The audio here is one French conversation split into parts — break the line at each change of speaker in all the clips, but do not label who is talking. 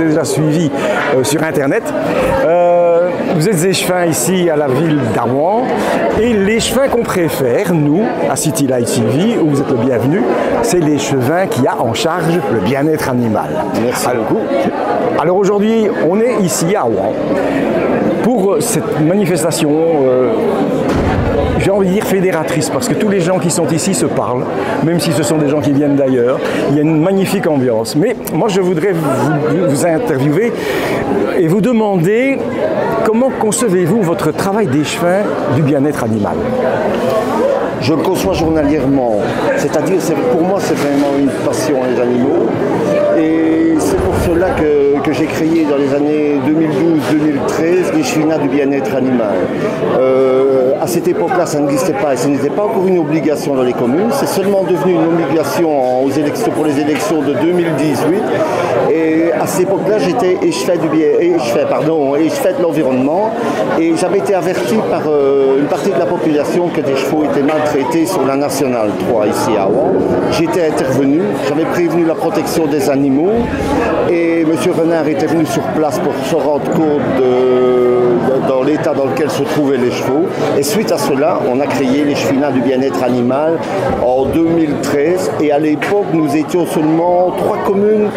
ai déjà suivi sur Internet. Vous êtes échevin ici à la ville d'Awan et l'échevin qu'on préfère, nous, à City Light TV, où vous êtes le bienvenu, c'est l'échevin qui a en charge le bien-être animal.
Merci beaucoup.
Alors aujourd'hui, on est ici à Awan pour cette manifestation, j'ai envie de dire fédératrice, parce que tous les gens qui sont ici se parlent, même si ce sont des gens qui viennent d'ailleurs. Il y a une magnifique ambiance. Mais moi, je voudrais vous interviewer et vous demander comment concevez-vous votre travail d'échevin du bien-être animal?
Je le conçois journalièrement, c'est-à-dire pour moi c'est vraiment une passion les animaux et c'est pour cela que j'ai créé dans les années 2012-2013 l'échevinat du bien-être animal. À cette époque-là ça n'existait pas et ce n'était pas encore une obligation dans les communes, c'est seulement devenu une obligation pour les élections de 2018 et à cette époque-là j'étais échevin de l'environnement et j'avais été averti par une partie de la population que des chevaux étaient maltraités sur la Nationale 3 ici à Awan. J'étais intervenu, j'avais prévenu la protection des animaux et M. Renard était venu sur place pour se rendre compte dans l'état dans lequel se trouvaient les chevaux. Et suite à cela, on a créé l'échevinat du bien-être animal en 2013 et à l'époque, nous étions seulement 3 communes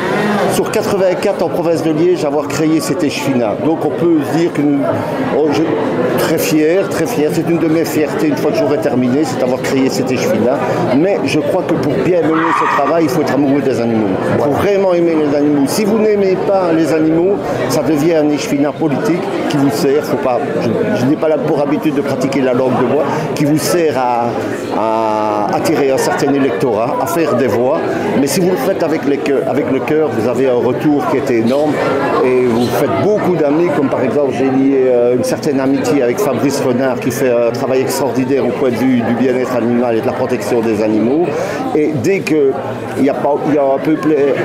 sur 84 en province de Liège à avoir créé cet échevinat. Donc on peut se dire que très fier, c'est une de mes fiertés une fois que j'aurai terminé, c'est d'avoir créé cet échevinat. Mais je crois que pour bien mener ce travail, il faut être amoureux des animaux. Il faut vraiment aimer les animaux. Si vous n'aimez pas les animaux, ça devient un échevinat politique qui vous sert, je n'ai pas pour habitude de pratiquer la langue de bois, qui vous sert à attirer un certain électorat, à faire des voix. Mais si vous le faites avec le cœur, vous avez un retour qui est énorme et vous faites beaucoup d'amis, comme par exemple j'ai lié une certaine amitié avec Fabrice Renard qui fait un travail extraordinaire au point de vue du bien-être animal et de la protection des animaux. Et dès qu'il y a à peu près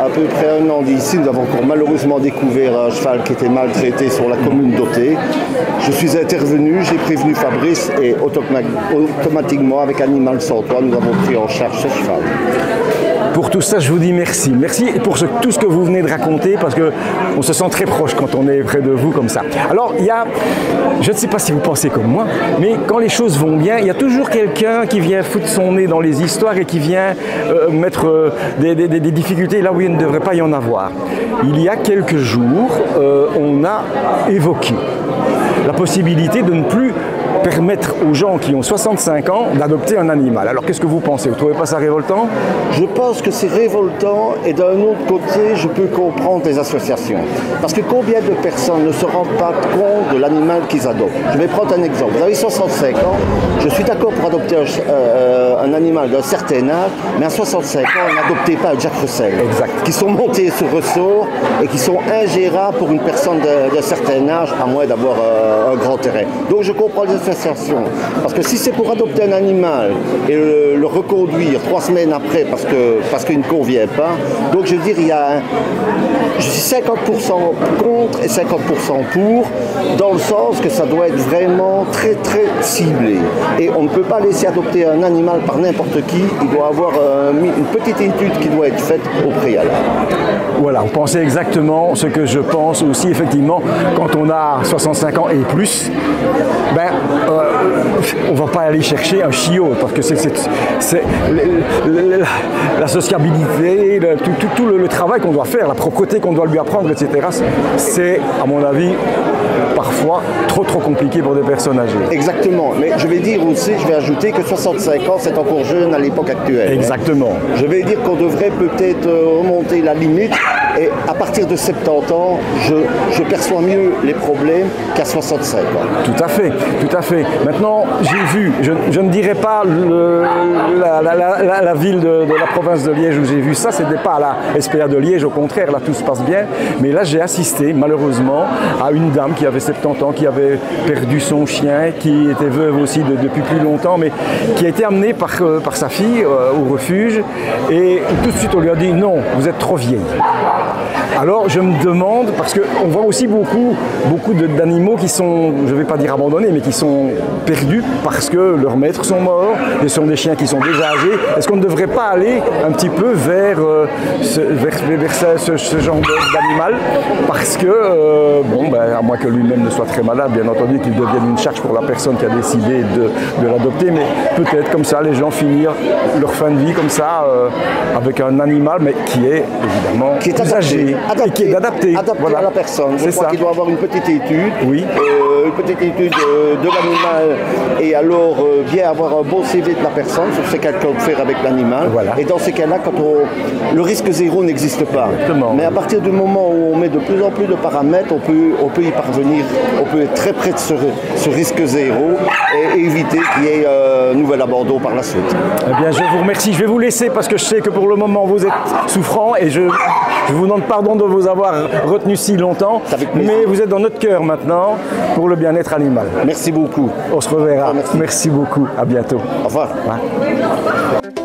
1 an d'ici, nous avons encore malheureusement découvert un cheval qui était maltraité sur la commune d'Auté. Je suis intervenu, j'ai prévenu Fabrice et automatiquement avec Animal Sans Toit, nous avons pris en charge ce cheval.
Pour tout ça, je vous dis merci. Merci pour tout ce que vous venez de raconter, parce qu'on se sent très proche quand on est près de vous comme ça. Alors, je ne sais pas si vous pensez comme moi, mais quand les choses vont bien, il y a toujours quelqu'un qui vient foutre son nez dans les histoires et qui vient mettre des difficultés là où il ne devrait pas y en avoir. Il y a quelques jours, on a évoqué la possibilité de ne plus permettre aux gens qui ont 65 ans d'adopter un animal. Alors qu'est-ce que vous pensez? Vous ne trouvez pas ça révoltant?
Je pense que c'est révoltant et d'un autre côté, je peux comprendre les associations. Parce que combien de personnes ne se rendent pas compte de l'animal qu'ils adoptent? Je vais prendre un exemple. Vous avez 65 ans, je suis d'accord pour adopter un animal d'un certain âge, mais à 65 ans, n'adoptez pas un Jack Russell.
Exact.
Qui sont montés sur ressort et qui sont ingérables pour une personne d'un certain âge, à moins d'avoir un grand terrain. Donc je comprends les associations. Parce que si c'est pour adopter un animal et le reconduire 3 semaines après parce qu'il ne convient pas, donc je veux dire, je suis 50% contre et 50% pour, dans le sens que ça doit être vraiment très très ciblé. Et on ne peut pas laisser adopter un animal par n'importe qui, il doit avoir une petite étude qui doit être faite au préalable.
Voilà, vous pensez exactement ce que je pense aussi, effectivement, quand on a 65 ans et plus, on ne va pas aller chercher un chiot, parce que c'est la sociabilité, tout le travail qu'on doit faire, la propreté qu'on doit lui apprendre, etc. C'est, à mon avis, parfois trop compliqué pour des personnes âgées.
Exactement, mais je vais ajouter que 65 ans, c'est encore jeune à l'époque actuelle.
Exactement.
Je vais dire qu'on devrait peut-être remonter la limite. Et à partir de 70 ans, je perçois mieux les problèmes qu'à 65 ans.
Tout à fait, tout à fait. Maintenant, j'ai vu, je ne dirais pas la ville de la province de Liège où j'ai vu ça, ce n'était pas à la SPA de Liège, au contraire, là tout se passe bien. Mais là, j'ai assisté, malheureusement, à une dame qui avait 70 ans, qui avait perdu son chien, qui était veuve aussi depuis plus longtemps, mais qui a été amenée par sa fille au refuge. Et tout de suite, on lui a dit « Non, vous êtes trop vieille ». Alors je me demande, parce qu'on voit aussi beaucoup d'animaux qui sont, je ne vais pas dire abandonnés, mais qui sont perdus parce que leurs maîtres sont morts, et ce sont des chiens qui sont déjà âgés. Est-ce qu'on ne devrait pas aller un petit peu vers ce genre d'animal? Parce que, bon, ben, à moins que lui-même ne soit très malade, bien entendu, qu'il devienne une charge pour la personne qui a décidé de l'adopter, mais peut-être comme ça, les gens finissent leur fin de vie comme ça, avec un animal, mais qui est évidemment
qui est
plus âgé, et qui est adapté
voilà. À la personne. Je crois qu'il doit avoir une petite étude,
oui.
Une petite étude de l'animal, et alors bien avoir un bon CV de la personne sur ce qu'elle compte faire avec l'animal.
Voilà.
Et dans ces cas-là, le risque zéro n'existe pas.
Exactement.
Mais à partir du moment où on met de plus en plus de paramètres, on peut y parvenir, on peut être très près de ce risque zéro et éviter qu'il y ait un nouvel abandon par la suite.
Eh bien, je vous remercie. Je vais vous laisser parce que je sais que pour le moment vous êtes souffrant et je vous demande pardon de vous avoir retenu si longtemps. Mais vous êtes dans notre cœur maintenant pour le bien-être animal.
Merci beaucoup.
On se reverra. Merci beaucoup. À bientôt.
Au revoir.
Ouais.